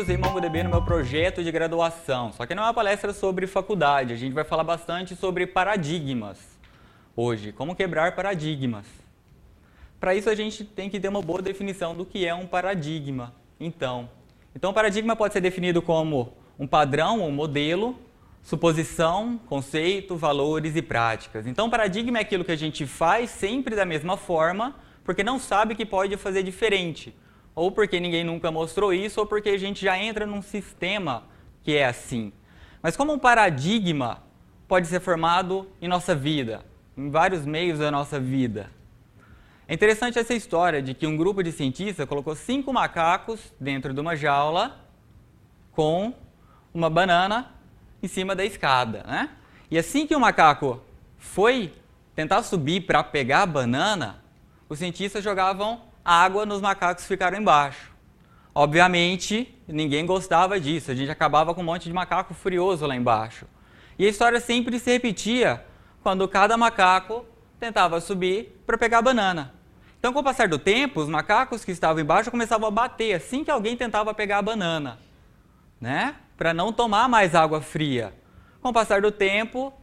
usei MongoDB no meu projeto de graduação, só que não é uma palestra sobre faculdade, a gente vai falar bastante sobre paradigmas hoje, como quebrar paradigmas. Para isso a gente tem que ter uma boa definição do que é um paradigma. Então, um paradigma pode ser definido como um padrão ou modelo, suposição, conceito, valores e práticas. Então, paradigma é aquilo que a gente faz sempre da mesma forma, porque não sabe que pode fazer diferente. Ou porque ninguém nunca mostrou isso, ou porque a gente já entra num sistema que é assim. Mas como um paradigma pode ser formado em nossa vida, em vários meios da nossa vida? É interessante essa história de que um grupo de cientistas colocou 5 macacos dentro de uma jaula com uma banana em cima da escada, né? E assim que o macaco foi tentar subir para pegar a banana, os cientistas jogavam água nos macacos que ficaram embaixo. Obviamente, ninguém gostava disso, a gente acabava com um monte de macaco furioso lá embaixo. E a história sempre se repetia quando cada macaco tentava subir para pegar a banana. Então, com o passar do tempo, os macacos que estavam embaixo começavam a bater assim que alguém tentava pegar a banana, né? Para não tomar mais água fria. Com o passar do tempo,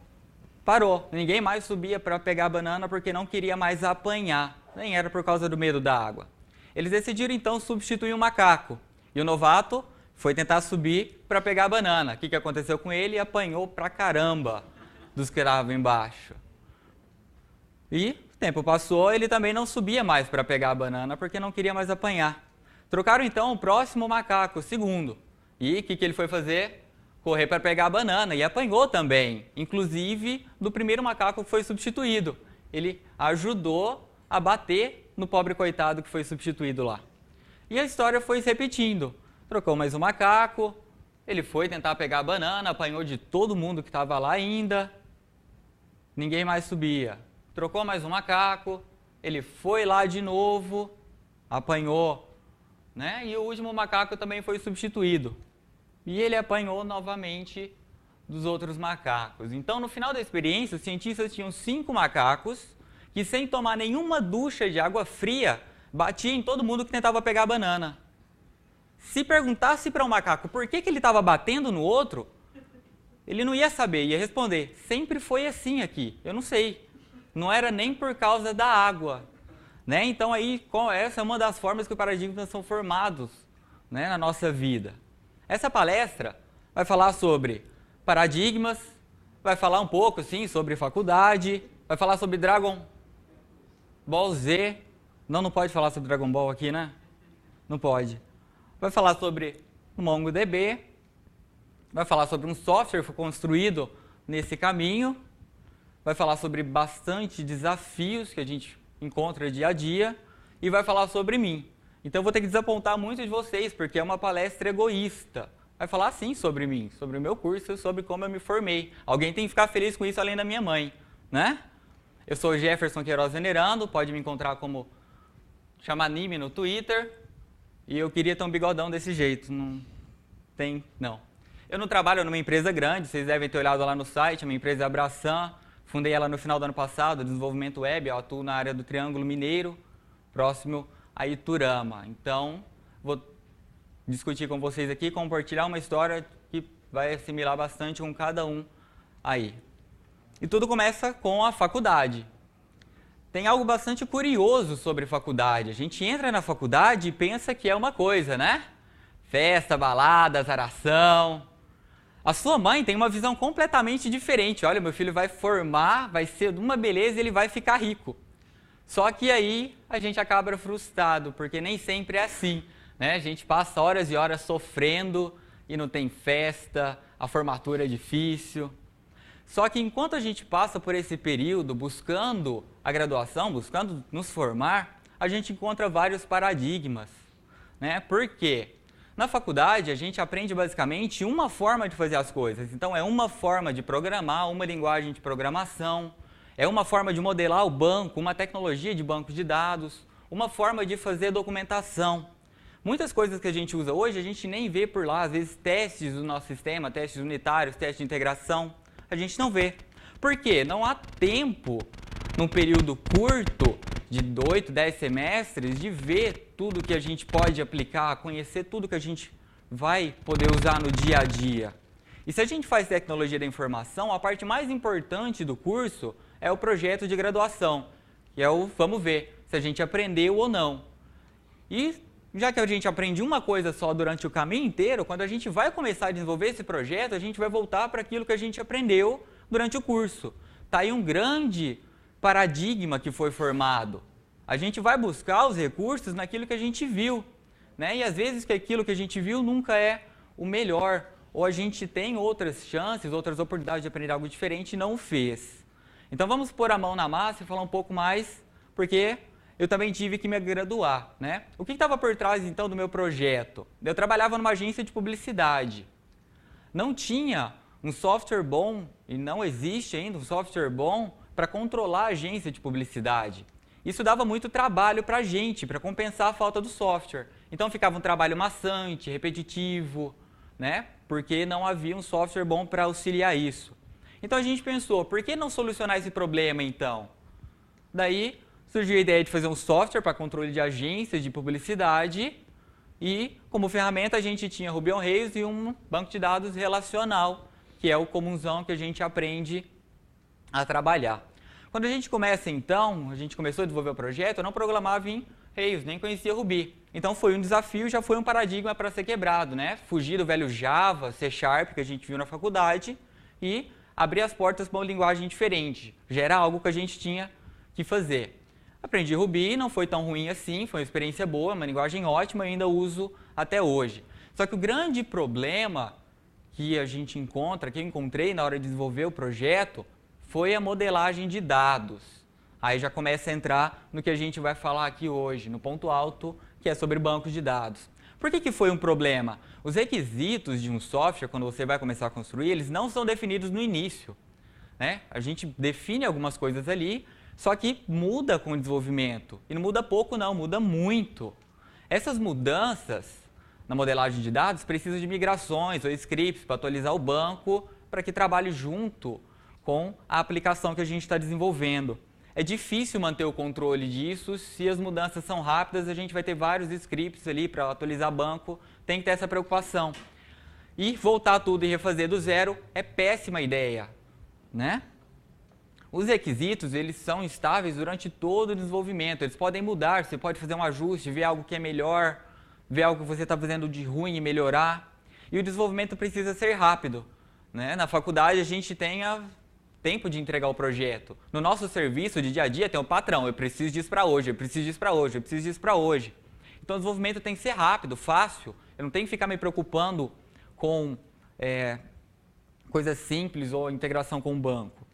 parou. Ninguém mais subia para pegar a banana porque não queria mais apanhar. Nem era por causa do medo da água. Eles decidiram então substituir o macaco. E o novato foi tentar subir para pegar a banana. O que aconteceu com ele? Apanhou pra caramba dos que estavam embaixo. E o tempo passou, ele também não subia mais para pegar a banana porque não queria mais apanhar. Trocaram então o próximo macaco, o segundo. E o que ele foi fazer? Correr para pegar a banana e apanhou também, inclusive do primeiro macaco que foi substituído. Ele ajudou a bater no pobre coitado que foi substituído lá. E a história foi se repetindo. Trocou mais um macaco, ele foi tentar pegar a banana, apanhou de todo mundo que estava lá ainda, ninguém mais subia. Trocou mais um macaco, ele foi lá de novo, apanhou, né? E o último macaco também foi substituído. E ele apanhou novamente dos outros macacos. Então, no final da experiência, os cientistas tinham 5 macacos que, sem tomar nenhuma ducha de água fria, batiam em todo mundo que tentava pegar a banana. Se perguntasse para um macaco por que ele estava batendo no outro, ele não ia saber, ia responder, sempre foi assim aqui, eu não sei. Não era nem por causa da água. Né? Então, essa é uma das formas que os paradigmas são formados, né, na nossa vida. Essa palestra vai falar sobre paradigmas, vai falar um pouco sim, sobre faculdade, vai falar sobre Dragon Ball Z. Não pode falar sobre Dragon Ball aqui, né? Não pode. Vai falar sobre MongoDB, vai falar sobre um software que foi construído nesse caminho, vai falar sobre bastante desafios que a gente encontra dia a dia e vai falar sobre mim. Então eu vou ter que desapontar muitos de vocês, porque é uma palestra egoísta. Vai falar sim sobre mim, sobre o meu curso, sobre como eu me formei. Alguém tem que ficar feliz com isso além da minha mãe, né? Eu sou Jefferson Queiroz Venerando, pode me encontrar como Chamanime no Twitter. E eu queria ter um bigodão desse jeito, não. Eu não trabalho numa empresa grande, vocês devem ter olhado lá no site, a minha empresa é a Abraçam. Fundei ela no final do ano passado, desenvolvimento web, eu atuo na área do Triângulo Mineiro, próximo a Iturama. Então, vou discutir com vocês aqui, compartilhar uma história que vai assimilar bastante com cada um aí. E tudo começa com a faculdade. Tem algo bastante curioso sobre faculdade. A gente entra na faculdade e pensa que é uma coisa, né? Festa, balada, azaração. A sua mãe tem uma visão completamente diferente. Olha, meu filho vai formar, vai ser de uma beleza e ele vai ficar rico. Só que aí a gente acaba frustrado, porque nem sempre é assim, né? A gente passa horas e horas sofrendo e não tem festa, a formatura é difícil. Só que enquanto a gente passa por esse período buscando a graduação, buscando nos formar, a gente encontra vários paradigmas, né? Por quê? Na faculdade, a gente aprende basicamente uma forma de fazer as coisas. Então, é uma forma de programar, uma linguagem de programação, é uma forma de modelar o banco, uma tecnologia de banco de dados, uma forma de fazer documentação. Muitas coisas que a gente usa hoje, a gente nem vê por lá, às vezes testes do nosso sistema, testes unitários, testes de integração, a gente não vê. Por quê? Não há tempo, num período curto, de 8, 10 semestres, de ver tudo que a gente pode aplicar, conhecer tudo que a gente vai poder usar no dia a dia? E se a gente faz tecnologia da informação, a parte mais importante do curso é o projeto de graduação, que é o vamos ver se a gente aprendeu ou não. E já que a gente aprende uma coisa só durante o caminho inteiro, quando a gente vai começar a desenvolver esse projeto, a gente vai voltar para aquilo que a gente aprendeu durante o curso. Está aí um grande paradigma que foi formado. A gente vai buscar os recursos naquilo que a gente viu, né? E às vezes que aquilo que a gente viu nunca é o melhor, ou a gente tem outras chances, outras oportunidades de aprender algo diferente e não o fez. Então vamos pôr a mão na massa e falar um pouco mais, porque eu também tive que me graduar, né? O que estava por trás então do meu projeto? Eu trabalhava numa agência de publicidade. Não tinha um software bom, e não existe ainda um software bom, para controlar a agência de publicidade. Isso dava muito trabalho para a gente, para compensar a falta do software. Então ficava um trabalho maçante, repetitivo, né? Porque não havia um software bom para auxiliar isso. Então a gente pensou, por que não solucionar esse problema então? Daí surgiu a ideia de fazer um software para controle de agências de publicidade e como ferramenta a gente tinha Ruby on Rails e um banco de dados relacional, que é o comunzão que a gente aprende a trabalhar. Quando a gente começa então, a gente começou a desenvolver o projeto, eu não programava em Rails, nem conhecia Ruby. Então foi um desafio, já foi um paradigma para ser quebrado, né? Fugir do velho Java, C Sharp que a gente viu na faculdade e abrir as portas para uma linguagem diferente. Já era algo que a gente tinha que fazer. Aprendi Ruby, não foi tão ruim assim, foi uma experiência boa, uma linguagem ótima e ainda uso até hoje. Só que o grande problema que a gente encontra, que eu encontrei na hora de desenvolver o projeto, foi a modelagem de dados. Aí já começa a entrar no que a gente vai falar aqui hoje, no ponto alto, que é sobre bancos de dados. Por que foi um problema? Os requisitos de um software, quando você vai começar a construir, eles não são definidos no início, né? A gente define algumas coisas ali, só que muda com o desenvolvimento. E não muda pouco não, muda muito. Essas mudanças na modelagem de dados precisam de migrações ou scripts para atualizar o banco para que trabalhe junto com a aplicação que a gente está desenvolvendo. É difícil manter o controle disso, se as mudanças são rápidas, a gente vai ter vários scripts ali para atualizar banco, tem que ter essa preocupação. E voltar tudo e refazer do zero é péssima ideia, né? Os requisitos, eles são estáveis durante todo o desenvolvimento, eles podem mudar, você pode fazer um ajuste, ver algo que é melhor, ver algo que você está fazendo de ruim e melhorar. E o desenvolvimento precisa ser rápido, né? Na faculdade a gente tem tempo de entregar o projeto. No nosso serviço de dia a dia tem um patrão, eu preciso disso para hoje, eu preciso disso para hoje, eu preciso disso para hoje. Então o desenvolvimento tem que ser rápido, fácil, eu não tenho que ficar me preocupando com coisas simples ou integração com o banco.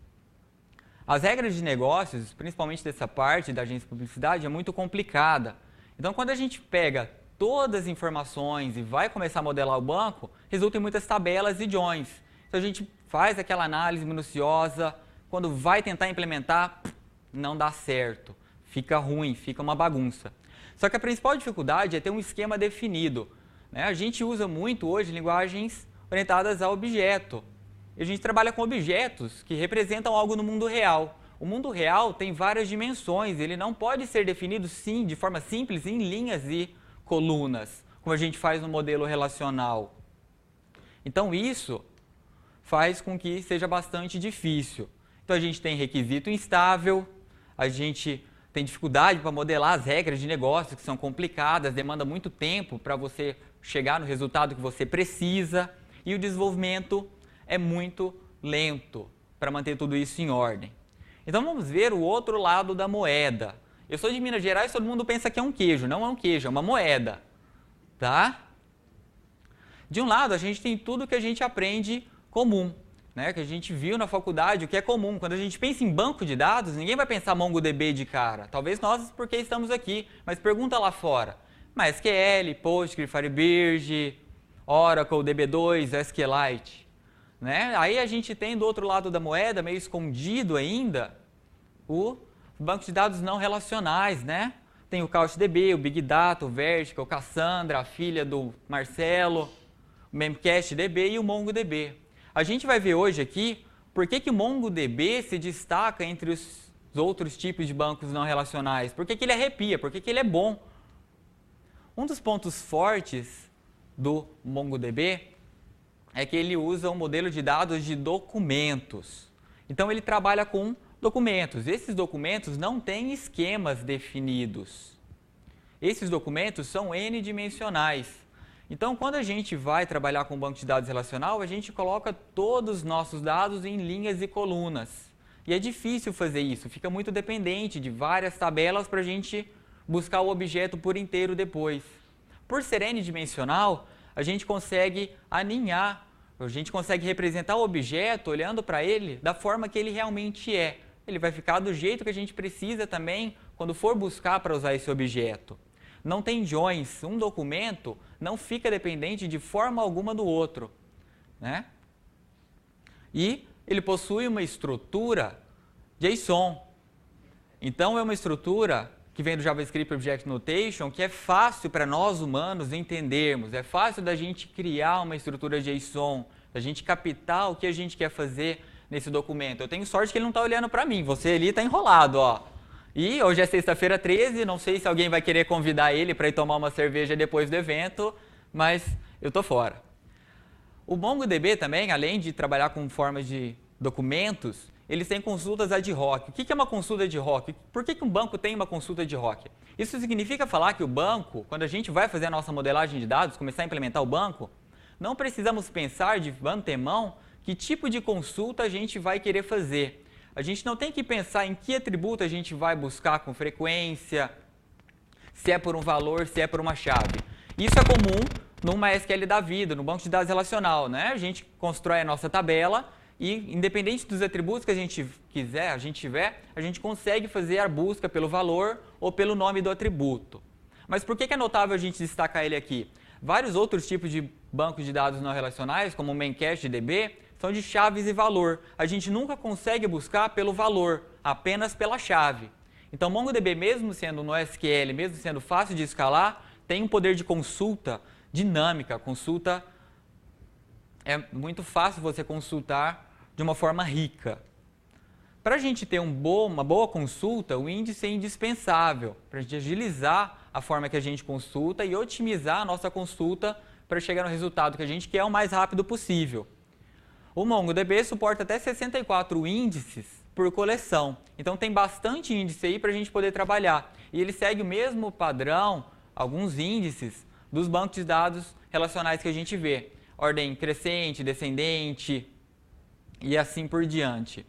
As regras de negócios, principalmente dessa parte da agência de publicidade, é muito complicada. Então quando a gente pega todas as informações e vai começar a modelar o banco, resulta em muitas tabelas e joins. Então a gente faz aquela análise minuciosa, quando vai tentar implementar, não dá certo, fica ruim, fica uma bagunça. Só que a principal dificuldade é ter um esquema definido, né? A gente usa muito hoje linguagens orientadas a objeto. E a gente trabalha com objetos que representam algo no mundo real. O mundo real tem várias dimensões, ele não pode ser definido sim, de forma simples, em linhas e colunas, como a gente faz no modelo relacional. Então isso faz com que seja bastante difícil. Então a gente tem requisito instável, a gente tem dificuldade para modelar as regras de negócio que são complicadas, demanda muito tempo para você chegar no resultado que você precisa e o desenvolvimento é muito lento para manter tudo isso em ordem. Então vamos ver o outro lado da moeda. Eu sou de Minas Gerais, todo mundo pensa que é um queijo, não é um queijo, é uma moeda, tá? De um lado a gente tem tudo que a gente aprende comum, né, que a gente viu na faculdade, o que é comum. Quando a gente pensa em banco de dados, ninguém vai pensar MongoDB de cara. Talvez nós, porque estamos aqui, mas pergunta lá fora. MySQL, Postgre, Firebird, Oracle, DB2, SQLite. Né? Aí a gente tem do outro lado da moeda, meio escondido ainda, o banco de dados não relacionais. Né? Tem o CouchDB, o Big Data, o Vertical, o Cassandra, a filha do Marcelo, o MemCachdB e o MongoDB. A gente vai ver hoje aqui por que o MongoDB se destaca entre os outros tipos de bancos não relacionais. Por que ele arrepia, por que ele é bom. Um dos pontos fortes do MongoDB é que ele usa um modelo de dados de documentos. Então, ele trabalha com documentos. Esses documentos não têm esquemas definidos. Esses documentos são n-dimensionais. Então, quando a gente vai trabalhar com um banco de dados relacional, a gente coloca todos os nossos dados em linhas e colunas. E é difícil fazer isso, fica muito dependente de várias tabelas para a gente buscar o objeto por inteiro depois. Por ser n-dimensional, a gente consegue aninhar, a gente consegue representar o objeto olhando para ele da forma que ele realmente é. Ele vai ficar do jeito que a gente precisa também quando for buscar para usar esse objeto. Não tem joins, um documento não fica dependente de forma alguma do outro, né? E ele possui uma estrutura JSON. Então, é uma estrutura que vem do JavaScript Object Notation, que é fácil para nós humanos entendermos. É fácil da gente criar uma estrutura JSON, da gente captar o que a gente quer fazer nesse documento. Eu tenho sorte que ele não está olhando para mim, você ali está enrolado, ó. E hoje é sexta-feira 13, não sei se alguém vai querer convidar ele para ir tomar uma cerveja depois do evento, mas eu estou fora. O MongoDB também, além de trabalhar com formas de documentos, eles têm consultas ad hoc. O que é uma consulta ad hoc? Por que um banco tem uma consulta ad hoc? Isso significa falar que o banco, quando a gente vai fazer a nossa modelagem de dados, começar a implementar o banco, não precisamos pensar de antemão que tipo de consulta a gente vai querer fazer. A gente não tem que pensar em que atributo a gente vai buscar com frequência, se é por um valor, se é por uma chave. Isso é comum no MySQL da vida, no banco de dados relacional, né? A gente constrói a nossa tabela e, independente dos atributos que a gente tiver, a gente consegue fazer a busca pelo valor ou pelo nome do atributo. Mas por que é notável a gente destacar ele aqui? Vários outros tipos de bancos de dados não relacionais, como o Memcached-DB, são de chaves e valor. A gente nunca consegue buscar pelo valor, apenas pela chave. Então, MongoDB, mesmo sendo no SQL, mesmo sendo fácil de escalar, tem um poder de consulta dinâmica. Consulta é muito fácil você consultar de uma forma rica. Para a gente ter uma boa consulta, o índice é indispensável para a gente agilizar a forma que a gente consulta e otimizar a nossa consulta para chegar no resultado que a gente quer o mais rápido possível. O MongoDB suporta até 64 índices por coleção, então tem bastante índice aí para a gente poder trabalhar. E ele segue o mesmo padrão, alguns índices, dos bancos de dados relacionais que a gente vê. Ordem crescente, descendente e assim por diante.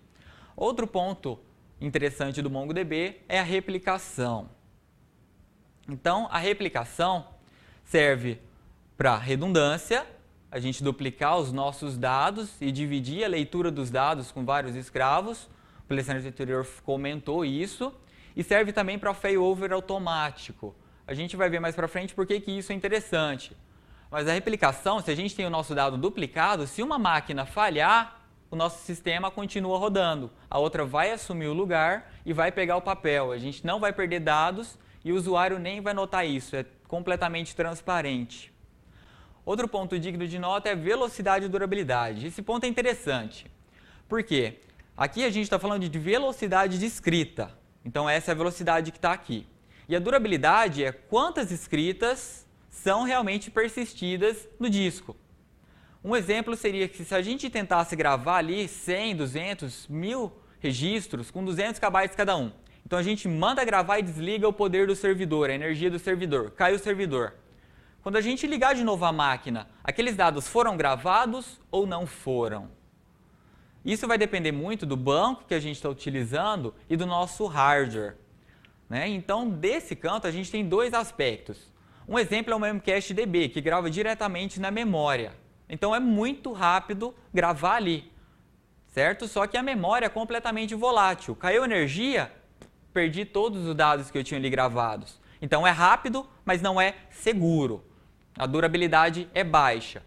Outro ponto interessante do MongoDB é a replicação. Então, a replicação serve para redundância, a gente duplicar os nossos dados e dividir a leitura dos dados com vários escravos. O palestrante anterior comentou isso. E serve também para failover automático. A gente vai ver mais para frente por que isso é interessante. Mas a replicação, se a gente tem o nosso dado duplicado, se uma máquina falhar, o nosso sistema continua rodando. A outra vai assumir o lugar e vai pegar o papel. A gente não vai perder dados e o usuário nem vai notar isso. É completamente transparente. Outro ponto digno de nota é velocidade e durabilidade. Esse ponto é interessante. Por quê? Aqui a gente está falando de velocidade de escrita. Então, essa é a velocidade que está aqui. E a durabilidade é quantas escritas são realmente persistidas no disco. Um exemplo seria que se a gente tentasse gravar ali 100, 200, 1000 registros com 200 KB cada um. Então, a gente manda gravar e desliga o poder do servidor, a energia do servidor. Cai o servidor. Quando a gente ligar de novo a máquina, aqueles dados foram gravados ou não foram? Isso vai depender muito do banco que a gente está utilizando e do nosso hardware, né? Então, desse canto, a gente tem dois aspectos. Um exemplo é o Memcached-DB, que grava diretamente na memória. Então, é muito rápido gravar ali, certo? Só que a memória é completamente volátil. Caiu energia, perdi todos os dados que eu tinha ali gravados. Então, é rápido, mas não é seguro. A durabilidade é baixa.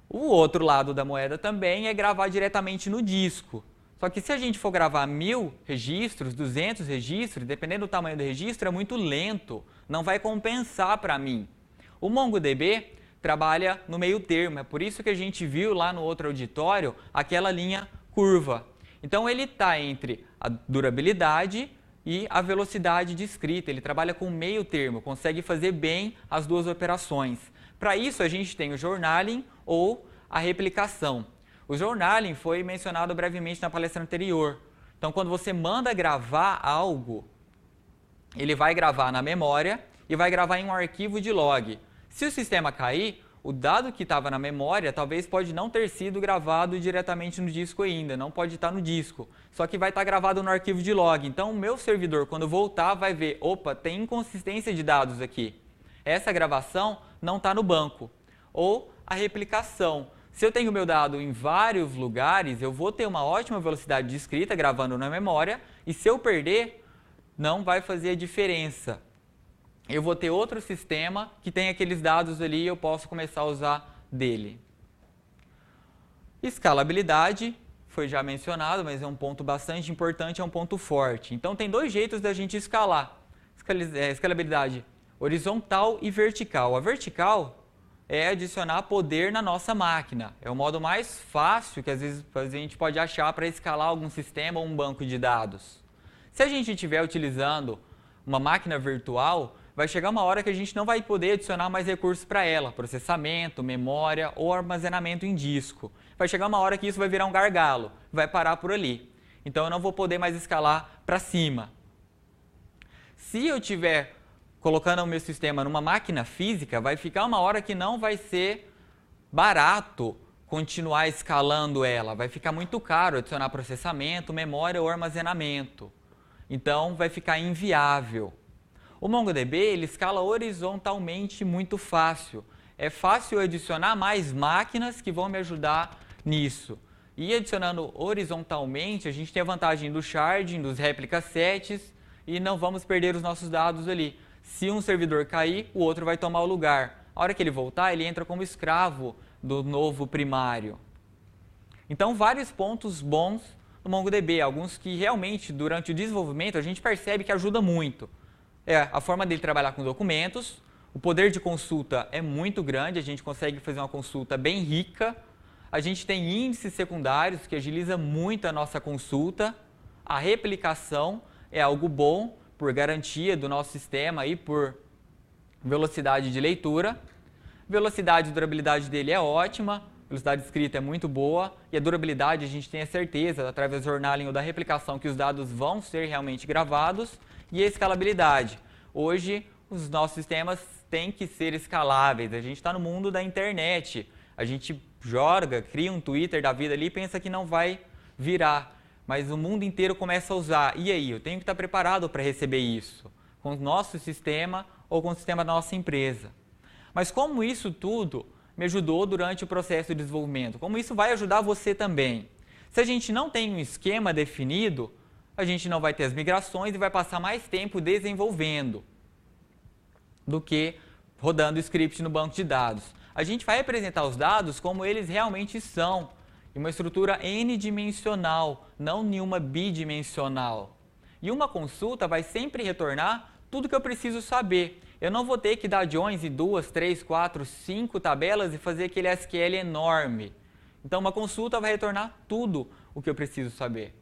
O outro lado da moeda também é gravar diretamente no disco. Só que se a gente for gravar 1000 registros, 200 registros, dependendo do tamanho do registro, é muito lento. Não vai compensar para mim. O MongoDB trabalha no meio termo. É por isso que a gente viu lá no outro auditório aquela linha curva. Então, ele está entre a durabilidade e a velocidade de escrita. Ele trabalha com meio termo, consegue fazer bem as duas operações. Para isso, a gente tem o journaling ou a replicação. O journaling foi mencionado brevemente na palestra anterior. Então, quando você manda gravar algo, ele vai gravar na memória e vai gravar em um arquivo de log. Se o sistema cair, o dado que estava na memória talvez pode não ter sido gravado diretamente no disco ainda, não pode estar no disco, só que vai estar gravado no arquivo de log. Então, o meu servidor, quando voltar, vai ver, opa, tem inconsistência de dados aqui. Essa gravação não está no banco. Ou a replicação. Se eu tenho meu dado em vários lugares, eu vou ter uma ótima velocidade de escrita gravando na memória, e se eu perder, não vai fazer diferença. Eu vou ter outro sistema que tem aqueles dados ali e eu posso começar a usar dele. Escalabilidade, foi já mencionado, mas é um ponto bastante importante, é um ponto forte. Então, tem dois jeitos da gente escalar. Escalabilidade horizontal e vertical. A vertical é adicionar poder na nossa máquina. É o modo mais fácil que às vezes a gente pode achar para escalar algum sistema ou um banco de dados. Se a gente estiver utilizando uma máquina virtual, vai chegar uma hora que a gente não vai poder adicionar mais recursos para ela, processamento, memória ou armazenamento em disco. Vai chegar uma hora que isso vai virar um gargalo, vai parar por ali. Então eu não vou poder mais escalar para cima. Se eu estiver colocando o meu sistema numa máquina física, vai ficar uma hora que não vai ser barato continuar escalando ela. Vai ficar muito caro adicionar processamento, memória ou armazenamento. Então vai ficar inviável. O MongoDB ele escala horizontalmente muito fácil. É fácil adicionar mais máquinas que vão me ajudar nisso. E adicionando horizontalmente, a gente tem a vantagem do sharding, dos replica sets e não vamos perder os nossos dados ali. Se um servidor cair, o outro vai tomar o lugar. A hora que ele voltar, ele entra como escravo do novo primário. Então, vários pontos bons no MongoDB, alguns que realmente, durante o desenvolvimento, a gente percebe que ajuda muito. A forma dele trabalhar com documentos, o poder de consulta é muito grande, a gente consegue fazer uma consulta bem rica. A gente tem índices secundários que agiliza muito a nossa consulta. A replicação é algo bom, por garantia do nosso sistema e por velocidade de leitura. Velocidade e durabilidade dele é ótima, velocidade de escrita é muito boa e a durabilidade a gente tem a certeza, através do journaling ou da replicação, que os dados vão ser realmente gravados. E a escalabilidade. Hoje, os nossos sistemas têm que ser escaláveis. A gente está no mundo da internet. A gente joga, cria um Twitter da vida ali e pensa que não vai virar. Mas o mundo inteiro começa a usar. E aí, eu tenho que estar preparado para receber isso, com o nosso sistema ou com o sistema da nossa empresa. Mas como isso tudo me ajudou durante o processo de desenvolvimento? Como isso vai ajudar você também? Se a gente não tem um esquema definido, a gente não vai ter as migrações e vai passar mais tempo desenvolvendo do que rodando o script no banco de dados. A gente vai apresentar os dados como eles realmente são, em uma estrutura n-dimensional, não nenhuma bidimensional. E uma consulta vai sempre retornar tudo que eu preciso saber. Eu não vou ter que dar joins em 2, 3, 4, 5 tabelas e fazer aquele SQL enorme. Então, uma consulta vai retornar tudo o que eu preciso saber.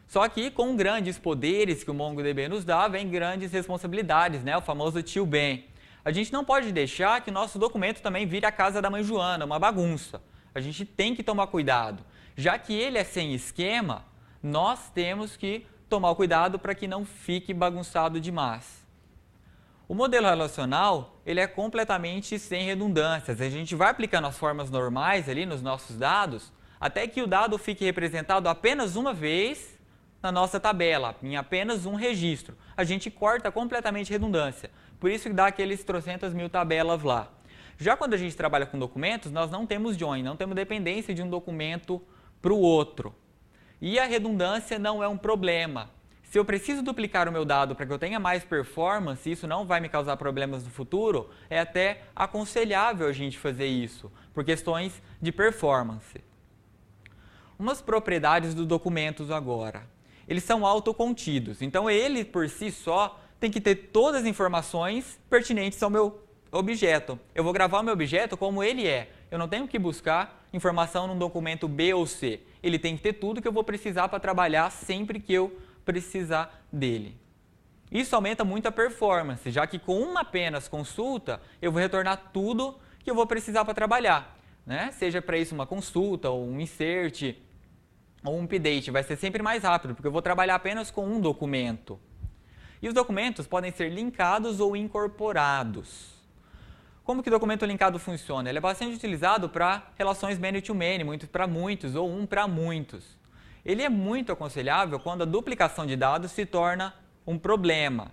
Só que com grandes poderes que o MongoDB nos dá, vem grandes responsabilidades, né? O famoso tio Ben. A gente não pode deixar que o nosso documento também vire a casa da mãe Joana, uma bagunça. A gente tem que tomar cuidado. Já que ele é sem esquema, nós temos que tomar o cuidado para que não fique bagunçado demais. O modelo relacional, ele é completamente sem redundâncias. A gente vai aplicando as formas normais ali nos nossos dados, até que o dado fique representado apenas uma vez na nossa tabela, em apenas um registro. A gente corta completamente a redundância. Por isso que dá aqueles trocentas mil tabelas lá. Já quando a gente trabalha com documentos, nós não temos join, não temos dependência de um documento para o outro. E a redundância não é um problema. Se eu preciso duplicar o meu dado para que eu tenha mais performance, isso não vai me causar problemas no futuro, é até aconselhável a gente fazer isso, por questões de performance. Umas propriedades dos documentos agora. Eles são autocontidos, então ele por si só tem que ter todas as informações pertinentes ao meu objeto. Eu vou gravar o meu objeto como ele é. Eu não tenho que buscar informação num documento B ou C. Ele tem que ter tudo que eu vou precisar para trabalhar sempre que eu precisar dele. Isso aumenta muito a performance, já que com uma apenas consulta eu vou retornar tudo que eu vou precisar para trabalhar, né? Seja para isso uma consulta, ou um insert, ou um update, vai ser sempre mais rápido, porque eu vou trabalhar apenas com um documento. E os documentos podem ser linkados ou incorporados. Como que o documento linkado funciona? Ele é bastante utilizado para relações many-to-many, muito para muitos ou um para muitos. Ele é muito aconselhável quando a duplicação de dados se torna um problema.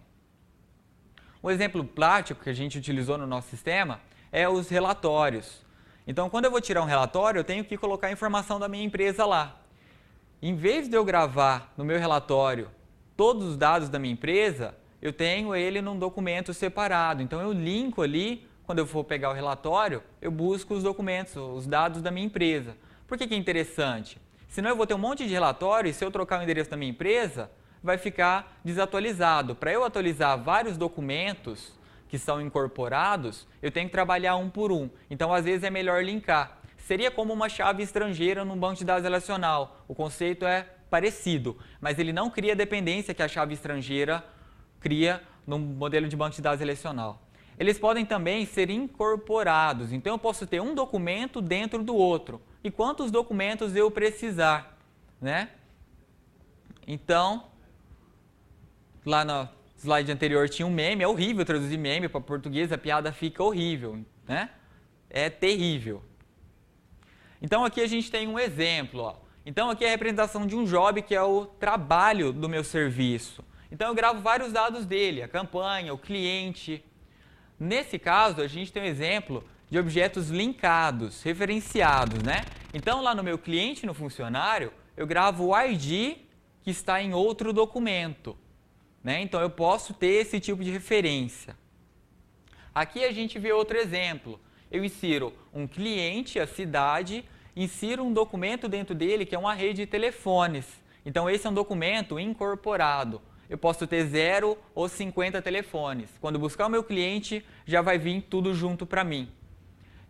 Um exemplo prático que a gente utilizou no nosso sistema é os relatórios. Então, quando eu vou tirar um relatório, eu tenho que colocar a informação da minha empresa lá. Em vez de eu gravar no meu relatório todos os dados da minha empresa, eu tenho ele num documento separado. Então, eu linko ali, quando eu for pegar o relatório, eu busco os documentos, os dados da minha empresa. Por que que é interessante? Senão eu vou ter um monte de relatório e se eu trocar o endereço da minha empresa, vai ficar desatualizado. Para eu atualizar vários documentos que são incorporados, eu tenho que trabalhar um por um. Então, às vezes, é melhor linkar. Seria como uma chave estrangeira num banco de dados relacional. O conceito é parecido, mas ele não cria a dependência que a chave estrangeira cria no modelo de banco de dados relacional. Eles podem também ser incorporados. Então, eu posso ter um documento dentro do outro. E quantos documentos eu precisar, né? Então, lá no slide anterior tinha um meme, é horrível traduzir meme para português, a piada fica horrível, né? É terrível. Então, aqui a gente tem um exemplo, ó. Então, aqui é a representação de um job, que é o trabalho do meu serviço. Então, eu gravo vários dados dele, a campanha, o cliente. Nesse caso, a gente tem um exemplo de objetos linkados, referenciados, né? Então, lá no meu cliente, no funcionário, eu gravo o ID que está em outro documento, né? Então, eu posso ter esse tipo de referência. Aqui a gente vê outro exemplo. Eu insiro um cliente, a cidade, insiro um documento dentro dele que é uma rede de telefones. Então, esse é um documento incorporado. Eu posso ter 0 ou 50 telefones. Quando buscar o meu cliente, já vai vir tudo junto para mim.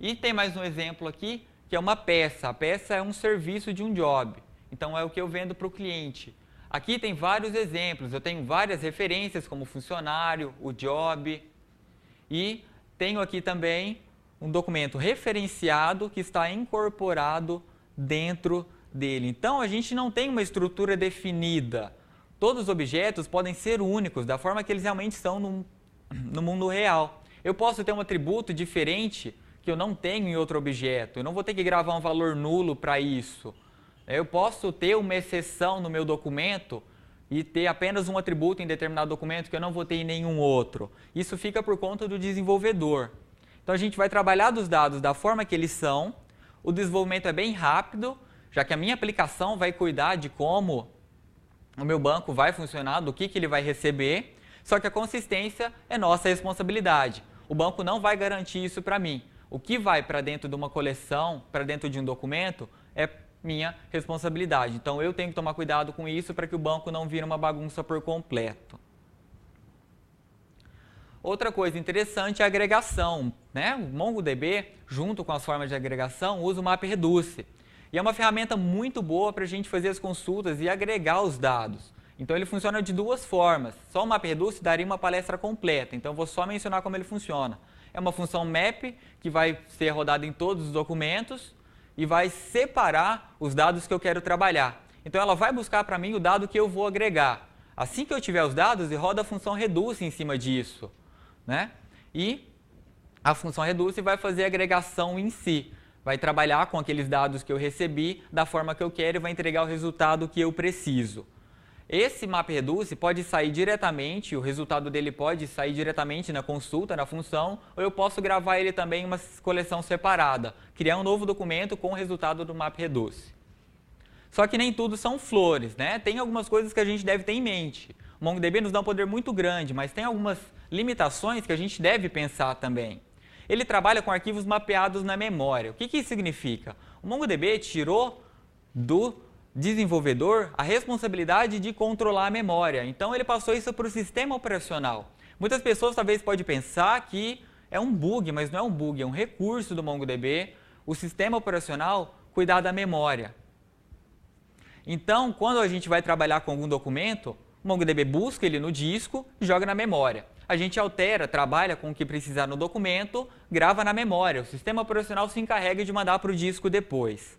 E tem mais um exemplo aqui, que é uma peça. A peça é um serviço de um job. Então, é o que eu vendo para o cliente. Aqui tem vários exemplos. Eu tenho várias referências, como funcionário, o job. E tenho aqui também um documento referenciado que está incorporado dentro dele. Então, a gente não tem uma estrutura definida. Todos os objetos podem ser únicos, da forma que eles realmente são no mundo real. Eu posso ter um atributo diferente que eu não tenho em outro objeto. Eu não vou ter que gravar um valor nulo para isso. Eu posso ter uma exceção no meu documento e ter apenas um atributo em determinado documento que eu não vou ter em nenhum outro. Isso fica por conta do desenvolvedor. Então, a gente vai trabalhar dos dados da forma que eles são. O desenvolvimento é bem rápido, já que a minha aplicação vai cuidar de como o meu banco vai funcionar, do que ele vai receber, só que a consistência é nossa responsabilidade. O banco não vai garantir isso para mim. O que vai para dentro de uma coleção, para dentro de um documento, é minha responsabilidade. Então, eu tenho que tomar cuidado com isso para que o banco não vire uma bagunça por completo. Outra coisa interessante é a agregação, né? O MongoDB, junto com as formas de agregação, usa o MapReduce. E é uma ferramenta muito boa para a gente fazer as consultas e agregar os dados. Então, ele funciona de duas formas. Só o MapReduce daria uma palestra completa, então eu vou só mencionar como ele funciona. É uma função map que vai ser rodada em todos os documentos e vai separar os dados que eu quero trabalhar. Então, ela vai buscar para mim o dado que eu vou agregar. Assim que eu tiver os dados, ele roda a função reduce em cima disso, né? E a função reduce vai fazer a agregação em si. Vai trabalhar com aqueles dados que eu recebi da forma que eu quero e vai entregar o resultado que eu preciso. Esse MapReduce pode sair diretamente, o resultado dele pode sair diretamente na consulta, na função, ou eu posso gravar ele também em uma coleção separada, criar um novo documento com o resultado do MapReduce. Só que nem tudo são flores, né? Tem algumas coisas que a gente deve ter em mente. O MongoDB nos dá um poder muito grande, mas tem algumas limitações que a gente deve pensar também. Ele trabalha com arquivos mapeados na memória. O que isso significa? O MongoDB tirou do desenvolvedor a responsabilidade de controlar a memória. Então, ele passou isso para o sistema operacional. Muitas pessoas talvez podem pensar que é um bug, mas não é um bug, é um recurso do MongoDB, o sistema operacional cuidar da memória. Então, quando a gente vai trabalhar com algum documento, o MongoDB busca ele no disco e joga na memória. a gente altera, trabalha com o que precisar no documento, grava na memória. O sistema operacional se encarrega de mandar para o disco depois.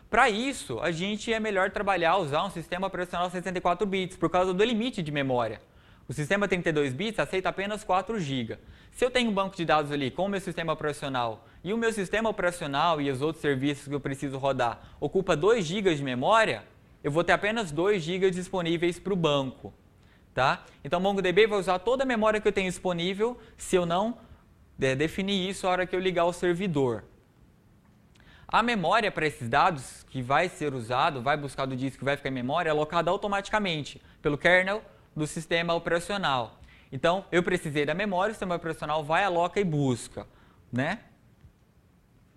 Para isso, a gente é melhor trabalhar, usar um sistema operacional 64 bits, por causa do limite de memória. O sistema 32 bits aceita apenas 4 GB. Se eu tenho um banco de dados ali com o meu sistema operacional e o meu sistema operacional e os outros serviços que eu preciso rodar ocupa 2 GB de memória, eu vou ter apenas 2 GB disponíveis para o banco. Tá? Então, o MongoDB vai usar toda a memória que eu tenho disponível se eu não definir isso na hora que eu ligar o servidor. A memória para esses dados que vai ser usado, vai buscar do disco que vai ficar em memória, é alocada automaticamente pelo kernel do sistema operacional. Então, eu precisei da memória, o sistema operacional vai, aloca e busca. Né?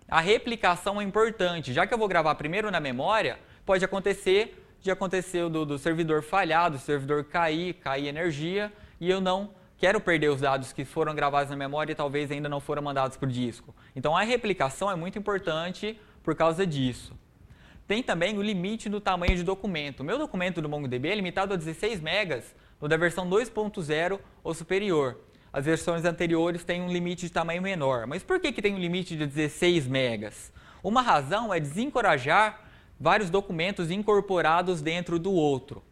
A replicação é importante. Já que eu vou gravar primeiro na memória, pode acontecer, já aconteceu do servidor falhar, do servidor cair energia, e eu não quero perder os dados que foram gravados na memória e talvez ainda não foram mandados para o disco. Então, a replicação é muito importante por causa disso. Tem também o limite do tamanho de documento. O meu documento do MongoDB é limitado a 16 megas no da versão 2.0 ou superior. As versões anteriores têm um limite de tamanho menor. Mas por que tem um limite de 16 megas? Uma razão é desencorajar vários documentos incorporados dentro do outro.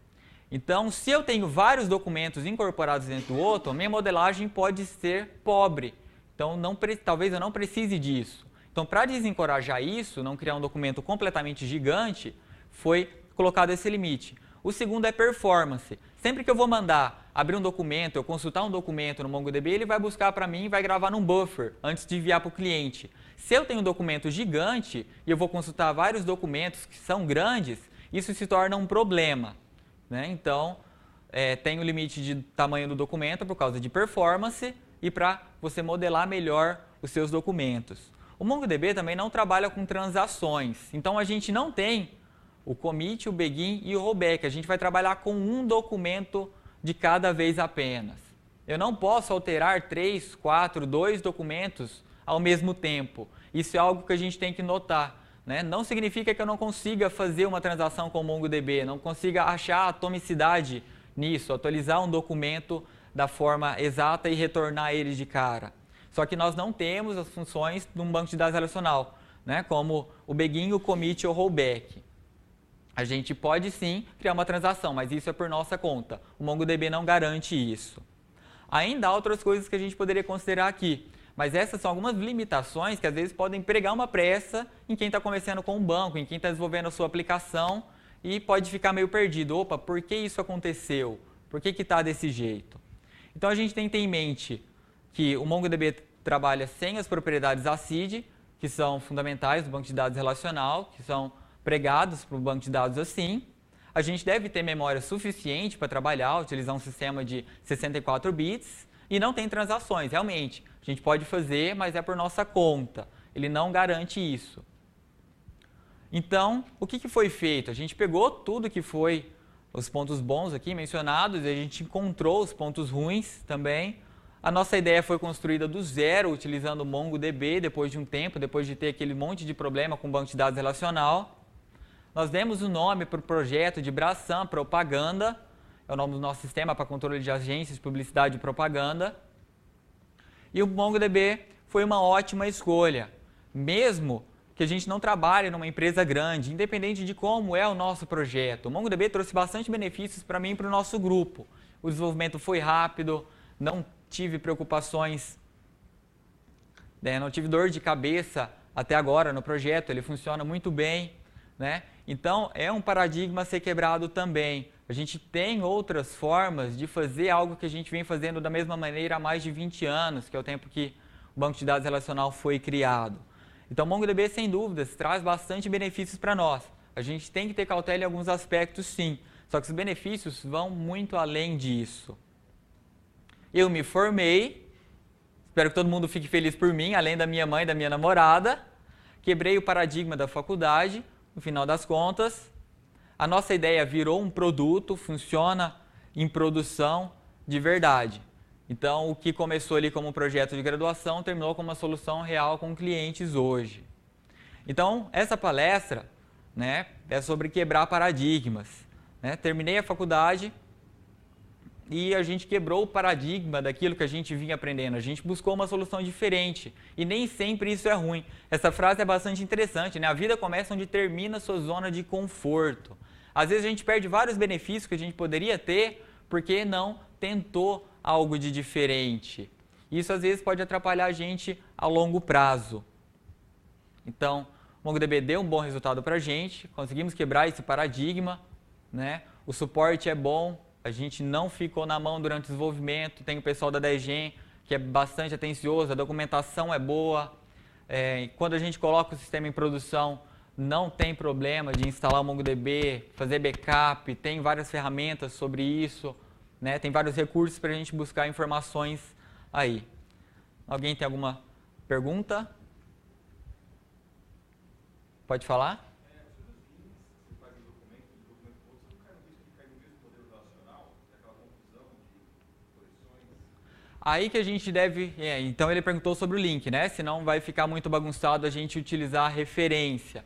Então, se eu tenho vários documentos incorporados dentro do outro, a minha modelagem pode ser pobre. Então, talvez eu não precise disso. Então, para desencorajar isso, não criar um documento completamente gigante, foi colocado esse limite. O segundo é performance. Sempre que eu vou mandar abrir um documento, eu consultar um documento no MongoDB, ele vai buscar para mim e vai gravar num buffer antes de enviar para o cliente. Se eu tenho um documento gigante e eu vou consultar vários documentos que são grandes, isso se torna um problema. Né? Então, tem o limite de tamanho do documento por causa de performance e para você modelar melhor os seus documentos. O MongoDB também não trabalha com transações, então a gente não tem o commit, o begin e o rollback. A gente vai trabalhar com um documento de cada vez apenas. Eu não posso alterar 3, 4, 2 documentos ao mesmo tempo. Isso é algo que a gente tem que notar. Né? Não significa que eu não consiga fazer uma transação com o MongoDB, não consiga achar atomicidade nisso, atualizar um documento da forma exata e retornar ele de cara. Só que nós não temos as funções de um banco de dados relacional, né? Como o begin, o commit ou o rollback. A gente pode sim criar uma transação, mas isso é por nossa conta. O MongoDB não garante isso. Ainda há outras coisas que a gente poderia considerar aqui, mas essas são algumas limitações que às vezes podem pregar uma pressa em quem está começando com um banco, em quem está desenvolvendo a sua aplicação e pode ficar meio perdido. Opa, por que isso aconteceu? Por que está desse jeito? Então a gente tem que ter em mente que o MongoDB trabalha sem as propriedades ACID, que são fundamentais do banco de dados relacional, que são pregados para o banco de dados assim. A gente deve ter memória suficiente para trabalhar, utilizar um sistema de 64 bits e não tem transações, realmente. A gente pode fazer, mas é por nossa conta. Ele não garante isso. Então, o que foi feito? A gente pegou tudo que foi os pontos bons aqui mencionados e a gente encontrou os pontos ruins também. A nossa ideia foi construída do zero, utilizando o MongoDB depois de um tempo, depois de ter aquele monte de problema com o banco de dados relacional. Nós demos o nome para o projeto de Brasam Propaganda, é o nome do nosso sistema para controle de agências de publicidade e propaganda. E o MongoDB foi uma ótima escolha, mesmo que a gente não trabalhe numa empresa grande, independente de como é o nosso projeto. O MongoDB trouxe bastante benefícios para mim e para o nosso grupo. O desenvolvimento foi rápido, não tive preocupações, não tive dor de cabeça até agora no projeto, ele funciona muito bem. Né? Então, é um paradigma a ser quebrado também. A gente tem outras formas de fazer algo que a gente vem fazendo da mesma maneira há mais de 20 anos, que é o tempo que o banco de dados relacional foi criado. Então, o MongoDB, sem dúvidas, traz bastante benefícios para nós. A gente tem que ter cautela em alguns aspectos, sim. Só que os benefícios vão muito além disso. Eu me formei, espero que todo mundo fique feliz por mim, além da minha mãe e da minha namorada. Quebrei o paradigma da faculdade. No final das contas, a nossa ideia virou um produto, funciona em produção de verdade. Então, o que começou ali como um projeto de graduação terminou como uma solução real com clientes hoje. Então, essa palestra, né, é sobre quebrar paradigmas. Né? Terminei a faculdade, e a gente quebrou o paradigma daquilo que a gente vinha aprendendo. A gente buscou uma solução diferente e nem sempre isso é ruim. Essa frase é bastante interessante, né? A vida começa onde termina a sua zona de conforto. Às vezes a gente perde vários benefícios que a gente poderia ter porque não tentou algo de diferente. Isso às vezes pode atrapalhar a gente a longo prazo. Então, o MongoDB deu um bom resultado para a gente, conseguimos quebrar esse paradigma, né? O suporte é bom, a gente não ficou na mão durante o desenvolvimento, tem o pessoal da DGEN que é bastante atencioso, a documentação é boa, quando a gente coloca o sistema em produção, não tem problema de instalar o MongoDB, fazer backup, tem várias ferramentas sobre isso, né? Tem vários recursos para a gente buscar informações aí. Alguém tem alguma pergunta? Pode falar? Aí que a gente deve... então ele perguntou sobre o link, né? Senão vai ficar muito bagunçado a gente utilizar a referência.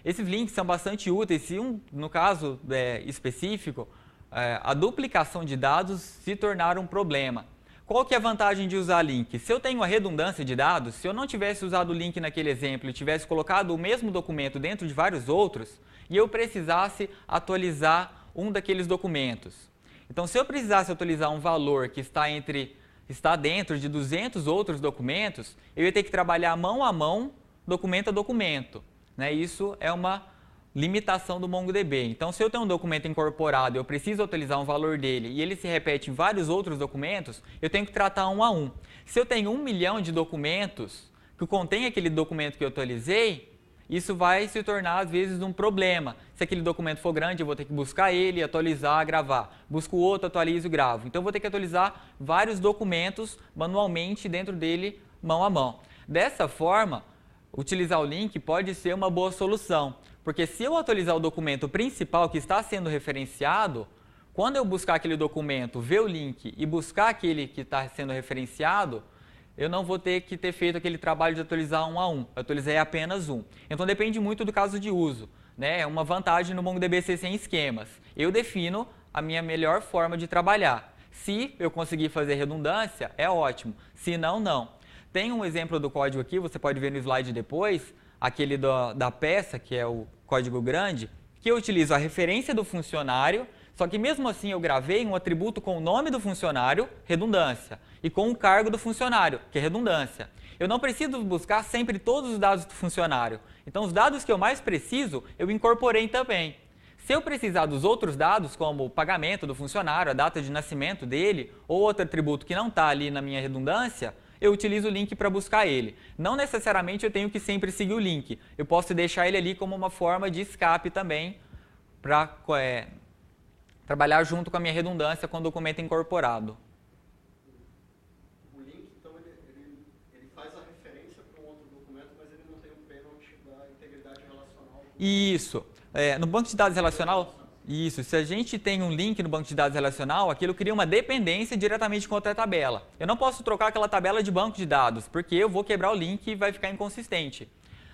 Esses links são bastante úteis se, no caso específico, a duplicação de dados se tornar um problema. Qual que é a vantagem de usar link? Se eu tenho uma redundância de dados, se eu não tivesse usado o link naquele exemplo e tivesse colocado o mesmo documento dentro de vários outros, e eu precisasse atualizar um daqueles documentos. Então, se eu precisasse atualizar um valor que está dentro de 200 outros documentos, eu ia ter que trabalhar mão a mão, documento a documento, né? Isso é uma limitação do MongoDB. Então, se eu tenho um documento incorporado e eu preciso atualizar um valor dele e ele se repete em vários outros documentos, eu tenho que tratar um a um. Se eu tenho 1 milhão de documentos que contém aquele documento que eu atualizei, isso vai se tornar, às vezes, um problema. Se aquele documento for grande, eu vou ter que buscar ele, atualizar, gravar. Busco outro, atualizo e gravo. Então, eu vou ter que atualizar vários documentos manualmente dentro dele, mão a mão. Dessa forma, utilizar o link pode ser uma boa solução. Porque se eu atualizar o documento principal que está sendo referenciado, quando eu buscar aquele documento, ver o link e buscar aquele que está sendo referenciado, eu não vou ter que ter feito aquele trabalho de atualizar um a um. Eu atualizei apenas um. Então depende muito do caso de uso, né? É uma vantagem no MongoDB ser sem esquemas. Eu defino a minha melhor forma de trabalhar. Se eu conseguir fazer redundância, é ótimo. Se não, não. Tem um exemplo do código aqui, você pode ver no slide depois, aquele da peça, que é o código grande, que eu utilizo a referência do funcionário, só que mesmo assim eu gravei um atributo com o nome do funcionário, redundância, e com o cargo do funcionário, que é redundância. Eu não preciso buscar sempre todos os dados do funcionário. Então, os dados que eu mais preciso, eu incorporei também. Se eu precisar dos outros dados, como o pagamento do funcionário, a data de nascimento dele, ou outro atributo que não está ali na minha redundância, eu utilizo o link para buscar ele. Não necessariamente eu tenho que sempre seguir o link. Eu posso deixar ele ali como uma forma de escape também para trabalhar junto com a minha redundância com o documento incorporado. O link, então, ele faz a referência para um outro documento, mas ele não tem um payload da integridade relacional. Isso. No banco de dados relacional... Isso, se a gente tem um link no banco de dados relacional, aquilo cria uma dependência diretamente com outra tabela. Eu não posso trocar aquela tabela de banco de dados, porque eu vou quebrar o link e vai ficar inconsistente.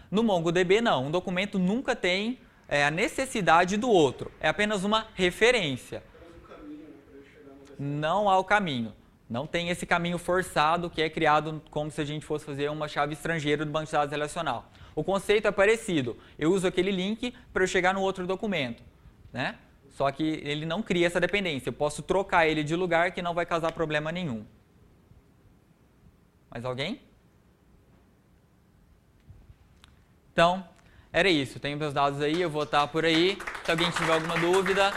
No MongoDB, não. Um documento nunca tem a necessidade do outro. É apenas uma referência. Não há o caminho. Não tem esse caminho forçado que é criado como se a gente fosse fazer uma chave estrangeira do banco de dados relacional. O conceito é parecido. Eu uso aquele link para eu chegar no outro documento, né? Só que ele não cria essa dependência. Eu posso trocar ele de lugar que não vai causar problema nenhum. Mais alguém? Então, era isso. Tenho meus dados aí, eu vou estar por aí. Se alguém tiver alguma dúvida,